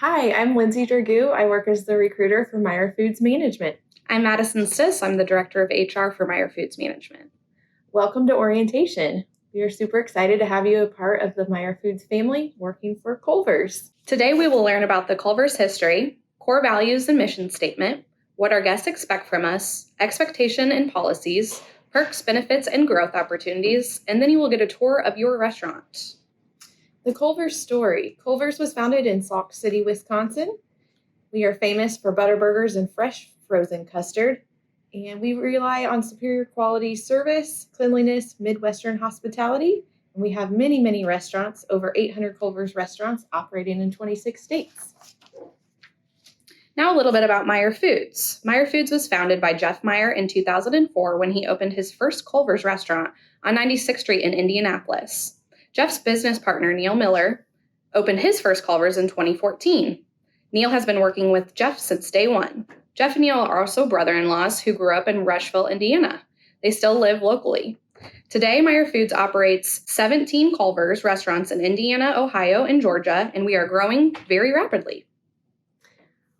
Hi, I'm Lindsey Dragoo. I work as the recruiter for Meyer Foods Management. I'm Madison Stiss. I'm the Director of HR for Meyer Foods Management. Welcome to orientation. We are super excited to have you a part of the Meyer Foods family working for Culver's. Today we will learn about the Culver's history, core values and mission statement, what our guests expect from us, expectation and policies, perks, benefits, and growth opportunities, and then you will get a tour of your restaurant. The Culver's story. Culver's was founded in Sauk City, Wisconsin. We are famous for butter burgers and fresh frozen custard, and we rely on superior quality service, cleanliness, Midwestern hospitality, and we have many, many restaurants, over 800 Culver's restaurants operating in 26 states. Now a little bit about Meyer Foods. Meyer Foods was founded by Jeff Meyer in 2004 when he opened his first Culver's restaurant on 96th Street in Indianapolis. Jeff's business partner, Neil Miller, opened his first Culver's in 2014. Neil has been working with Jeff since day one. Jeff and Neil are also brother-in-laws who grew up in Rushville, Indiana. They still live locally. Today, Meyer Foods operates 17 Culver's restaurants in Indiana, Ohio, and Georgia, and we are growing very rapidly.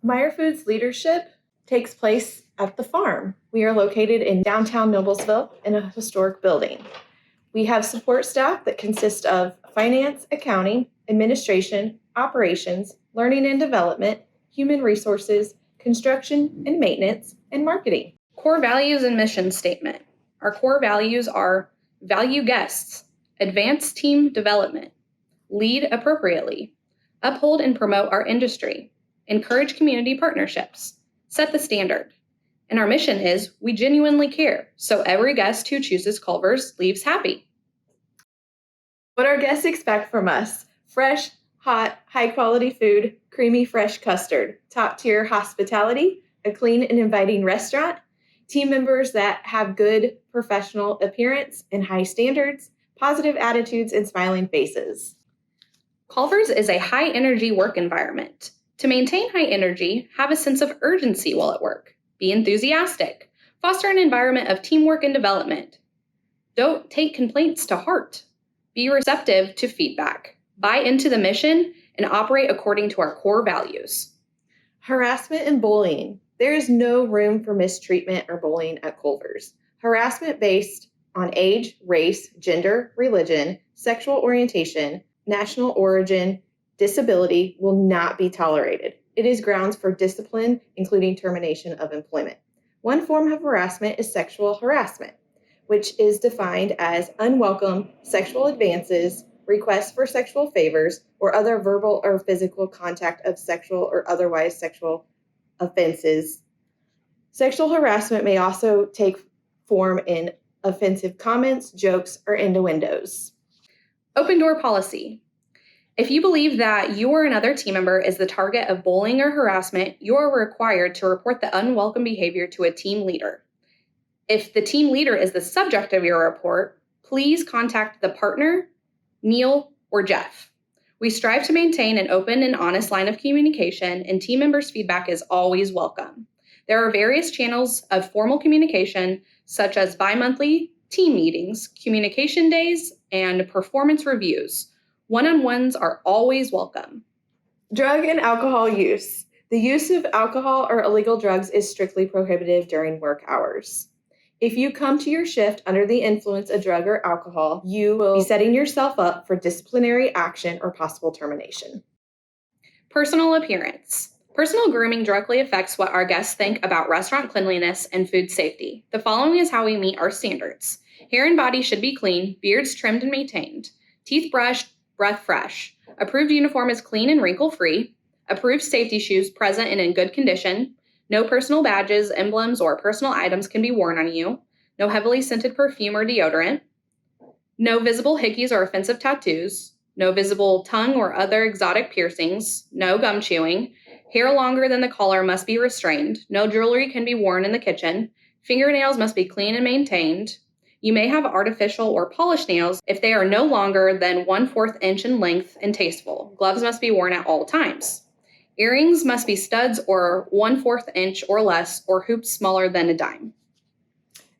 Meyer Foods leadership takes place at the farm. We are located in downtown Noblesville in a historic building. We have support staff that consist of finance, accounting, administration, operations, learning and development, human resources, construction and maintenance, and marketing. Core values and mission statement. Our core values are value guests, advance team development, lead appropriately, uphold and promote our industry, encourage community partnerships, set the standard. And our mission is we genuinely care, so every guest who chooses Culver's leaves happy. What our guests expect from us: fresh, hot, high-quality food, creamy, fresh custard, top-tier hospitality, a clean and inviting restaurant, team members that have good professional appearance and high standards, positive attitudes, and smiling faces. Culver's is a high-energy work environment. To maintain high energy, have a sense of urgency while at work. Be enthusiastic. Foster an environment of teamwork and development. Don't take complaints to heart. Be receptive to feedback. Buy into the mission and operate according to our core values. Harassment and bullying. There is no room for mistreatment or bullying at Culver's. Harassment based on age, race, gender, religion, sexual orientation, national origin, disability will not be tolerated. It is grounds for discipline, including termination of employment. One form of harassment is sexual harassment, which is defined as unwelcome sexual advances, requests for sexual favors, or other verbal or physical contact of sexual or otherwise sexual offenses. Sexual harassment may also take form in offensive comments, jokes, or innuendos. Open door policy. If you believe that you or another team member is the target of bullying or harassment, you are required to report the unwelcome behavior to a team leader. If the team leader is the subject of your report, please contact the partner, Neil, or Jeff. We strive to maintain an open and honest line of communication, and team members' feedback is always welcome. There are various channels of formal communication, such as bi-monthly team meetings, communication days, and performance reviews. One-on-ones are always welcome. Drug and alcohol use. The use of alcohol or illegal drugs is strictly prohibited during work hours. If you come to your shift under the influence of drug or alcohol, you will be setting yourself up for disciplinary action or possible termination. Personal appearance. Personal grooming directly affects what our guests think about restaurant cleanliness and food safety. The following is how we meet our standards. Hair and body should be clean, beards trimmed and maintained, teeth brushed, breath fresh. Approved uniform is clean and wrinkle-free. Approved safety shoes present and in good condition. No personal badges, emblems, or personal items can be worn on you. No heavily scented perfume or deodorant. No visible hickeys or offensive tattoos. No visible tongue or other exotic piercings. No gum chewing. Hair longer than the collar must be restrained. No jewelry can be worn in the kitchen. Fingernails must be clean and maintained. You may have artificial or polished nails if they are no longer than 1/4 inch in length and tasteful. Gloves must be worn at all times. Earrings must be studs or 1/4 inch or less, or hoops smaller than a dime.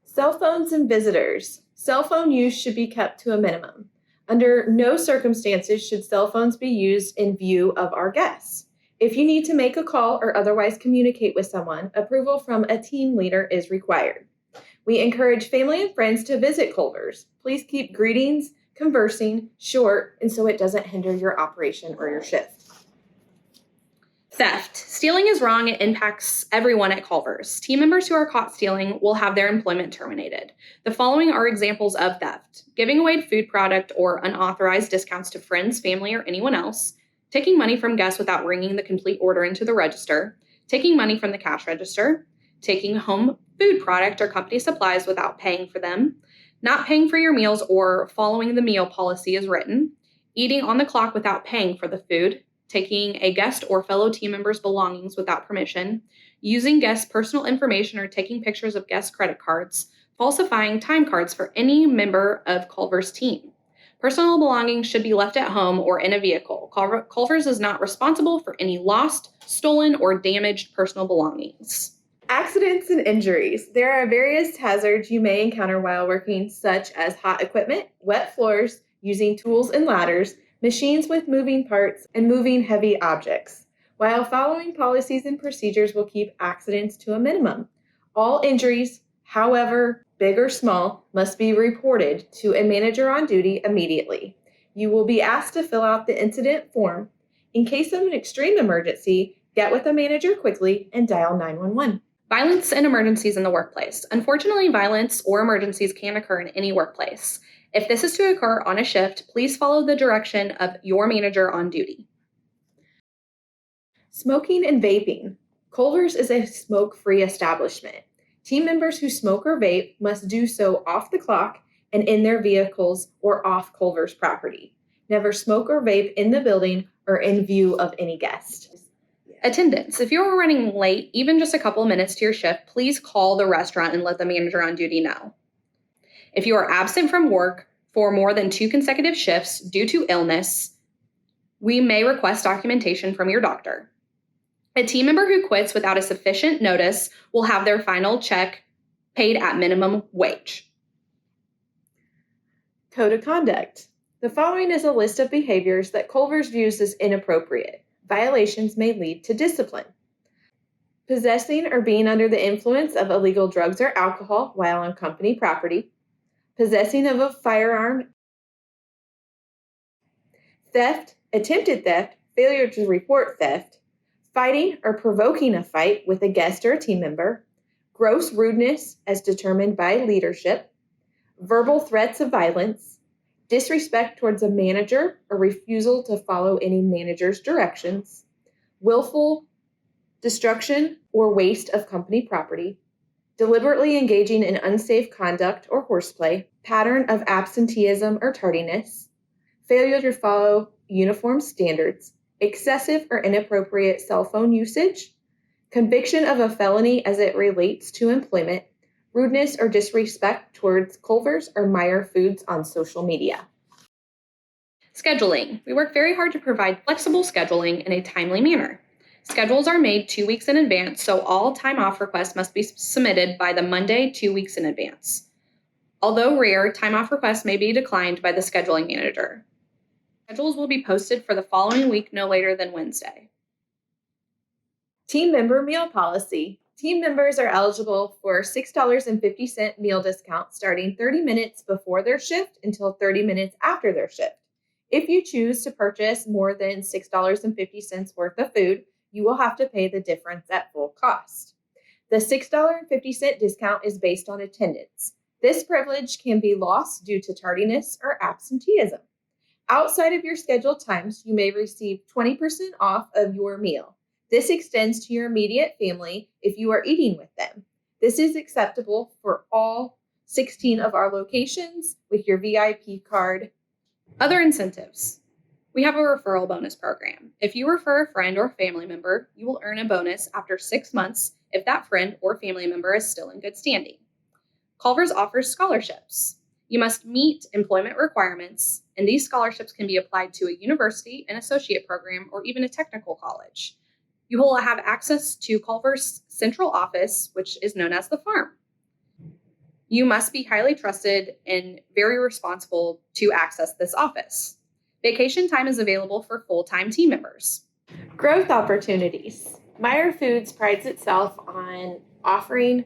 Cell phones and visitors. Cell phone use should be kept to a minimum. Under no circumstances should cell phones be used in view of our guests. If you need to make a call or otherwise communicate with someone, approval from a team leader is required. We encourage family and friends to visit Culver's. Please keep greetings, conversing short, and so it doesn't hinder your operation or your shift. Theft. Stealing is wrong. It impacts everyone at Culver's. Team members who are caught stealing will have their employment terminated. The following are examples of theft: giving away food product or unauthorized discounts to friends, family, or anyone else, taking money from guests without ringing the complete order into the register, taking money from the cash register, taking home food product or company supplies without paying for them, not paying for your meals or following the meal policy as written, eating on the clock without paying for the food, taking a guest or fellow team member's belongings without permission, using guests' personal information or taking pictures of guest credit cards, falsifying time cards for any member of Culver's team. Personal belongings should be left at home or in a vehicle. Culver's is not responsible for any lost, stolen, or damaged personal belongings. Accidents and injuries. There are various hazards you may encounter while working, such as hot equipment, wet floors, using tools and ladders, machines with moving parts, and moving heavy objects. While following policies and procedures will keep accidents to a minimum, all injuries, however big or small, must be reported to a manager on duty immediately. You will be asked to fill out the incident form. In case of an extreme emergency, get with a manager quickly and dial 911. Violence and emergencies in the workplace. Unfortunately, violence or emergencies can occur in any workplace. If this is to occur on a shift, please follow the direction of your manager on duty. Smoking and vaping. Culver's is a smoke-free establishment. Team members who smoke or vape must do so off the clock and in their vehicles or off Culver's property. Never smoke or vape in the building or in view of any guest. Attendance. If you're running late, even just a couple of minutes to your shift, please call the restaurant and let the manager on duty know. If you are absent from work for more than 2 consecutive shifts due to illness, we may request documentation from your doctor. A team member who quits without a sufficient notice will have their final check paid at minimum wage. Code of conduct. The following is a list of behaviors that Culver's views as inappropriate. Violations may lead to discipline. Possessing or being under the influence of illegal drugs or alcohol while on company property. Possessing of a firearm. Theft, attempted theft, failure to report theft. Fighting or provoking a fight with a guest or a team member. Gross rudeness as determined by leadership. Verbal threats of violence. Disrespect towards a manager or refusal to follow any manager's directions. Willful destruction or waste of company property. Deliberately engaging in unsafe conduct or horseplay. Pattern of absenteeism or tardiness. Failure to follow uniform standards. Excessive or inappropriate cell phone usage. Conviction of a felony as it relates to employment. Rudeness or disrespect towards Culver's or Meyer Foods on social media. Scheduling. We work very hard to provide flexible scheduling in a timely manner. Schedules are made 2 weeks in advance, so all time off requests must be submitted by the Monday 2 weeks in advance. Although rare, time off requests may be declined by the scheduling manager. Schedules will be posted for the following week no later than Wednesday. Team member meal policy. Team members are eligible for $6.50 meal discount starting 30 minutes before their shift until 30 minutes after their shift. If you choose to purchase more than $6.50 worth of food, you will have to pay the difference at full cost. The $6.50 discount is based on attendance. This privilege can be lost due to tardiness or absenteeism. Outside of your scheduled times, you may receive 20% off of your meal. This extends to your immediate family if you are eating with them. This is acceptable for all 16 of our locations with your VIP card. Other incentives. We have a referral bonus program. If you refer a friend or family member, you will earn a bonus after 6 months if that friend or family member is still in good standing. Culver's offers scholarships. You must meet employment requirements, and these scholarships can be applied to a university, an associate program, or even a technical college. You will have access to Culver's central office, which is known as the farm. You must be highly trusted and very responsible to access this office. Vacation time is available for full-time team members. Growth opportunities. Meyer Foods prides itself on offering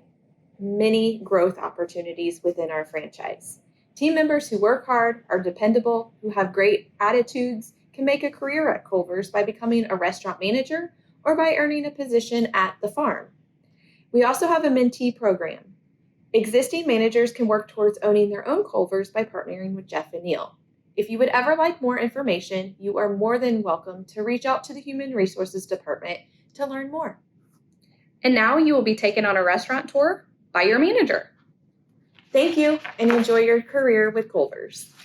many growth opportunities within our franchise. Team members who work hard, are dependable, who have great attitudes, can make a career at Culver's by becoming a restaurant manager or by earning a position at the farm. We also have a mentee program. Existing managers can work towards owning their own Culver's by partnering with Jeff and Neil. If you would ever like more information, you are more than welcome to reach out to the Human Resources Department to learn more. And now you will be taken on a restaurant tour by your manager. Thank you and enjoy your career with Culver's.